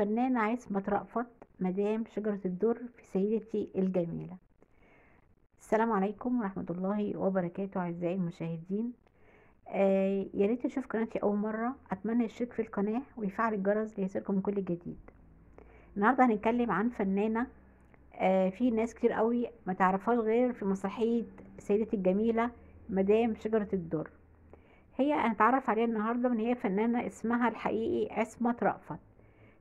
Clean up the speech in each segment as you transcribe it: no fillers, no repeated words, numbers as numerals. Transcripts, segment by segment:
الفنانة عصمت رأفت مدام شجرة الدر في سيدتي الجميلة. السلام عليكم ورحمة الله وبركاته أعزائي المشاهدين. يا ريت تشوف قناتي أول مرة، أتمنى يشترك في القناة ويفعل الجرس ليصلكم كل جديد. النهاردة هنتكلم عن فنانة في ناس كتير قوي ما تعرفهاش غير في مسرحية سيدتي الجميلة مدام شجرة الدر. هي هنتعرف عليها النهاردة من هي فنانة اسمها الحقيقي عصمت رأفت.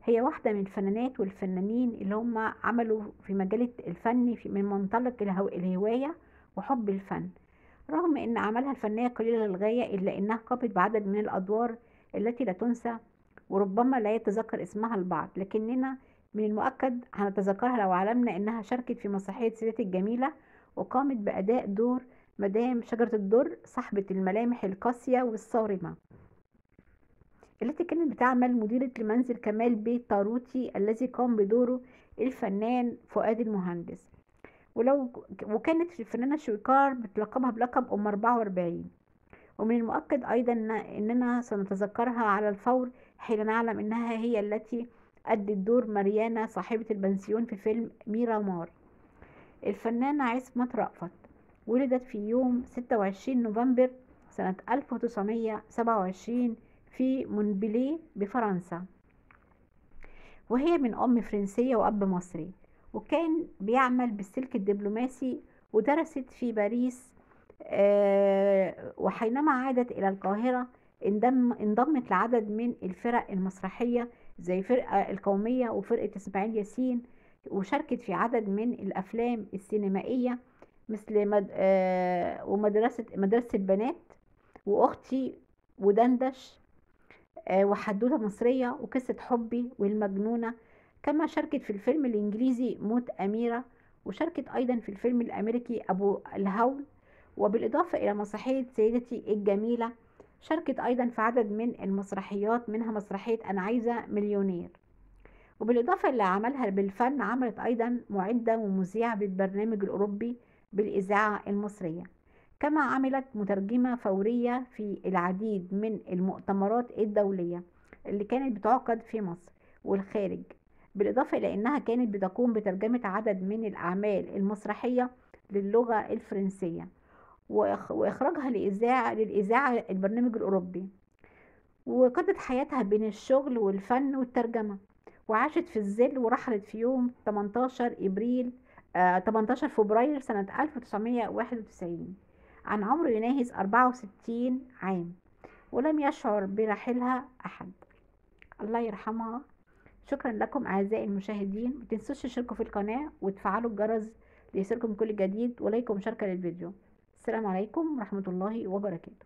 هي واحدة من الفنانات والفنانين اللي هم عملوا في مجال الفن من منطلق الهواية وحب الفن، رغم ان اعمالها الفنية قليلة للغاية الا انها قامت بعدد من الادوار التي لا تنسى وربما لا يتذكر اسمها البعض، لكننا من المؤكد هنتذكرها لو علمنا انها شاركت في مسرحية سيدتي الجميلة وقامت بأداء دور مدام شجرة الدر صاحبة الملامح القاسية والصارمة، التي كانت بتعمل مديرة لمنزل كمال بيت طاروتي الذي قام بدوره الفنان فؤاد المهندس. وكانت الفنانة شويكار بتلقبها بلقب أم 44. ومن المؤكد أيضا أننا سنتذكرها على الفور حين نعلم أنها هي التي أدت دور مريانا صاحبة البنسيون في فيلم ميرا مار. الفنانة عصمت رأفت ولدت في يوم 26 نوفمبر سنة 1927 في مونبليه بفرنسا، وهي من أم فرنسية وأب مصري، وكان بيعمل بالسلك الدبلوماسي ودرست في باريس. وحينما عادت إلى القاهرة انضمت لعدد من الفرق المسرحية زي فرقة القومية وفرقة إسماعيل ياسين، وشاركت في عدد من الأفلام السينمائية مثل مدرسة البنات وأختي ودندش وحدوتة مصرية وقصة حبي والمجنونة. كما شاركت في الفيلم الإنجليزي موت أميرة، وشاركت أيضا في الفيلم الأمريكي أبو الهول، وبالإضافة إلى مسرحية سيدتي الجميلة شاركت أيضا في عدد من المسرحيات منها مسرحية أنا عايزة مليونير. وبالإضافة إلى عملها بالفن عملت أيضا معدة ومذيعة بالبرنامج الأوروبي بالإذاعة المصرية، كما عملت مترجمة فورية في العديد من المؤتمرات الدولية اللي كانت بتعقد في مصر والخارج، بالإضافة إلى أنها كانت بتقوم بترجمة عدد من الأعمال المسرحية للغة الفرنسية وإخراجها للإذاعة البرنامج الأوروبي. وقضت حياتها بين الشغل والفن والترجمة، وعاشت في الظل ورحلت في يوم 18 فبراير سنة 1991 عن عمر يناهز 64 عام، ولم يشعر برحيلها أحد. الله يرحمها. شكرا لكم أعزائي المشاهدين، متنسوش تشتركوا في القناة وتفعلوا الجرس ليصلكم كل جديد، ولايك ومشاركة للفيديو. السلام عليكم ورحمة الله وبركاته.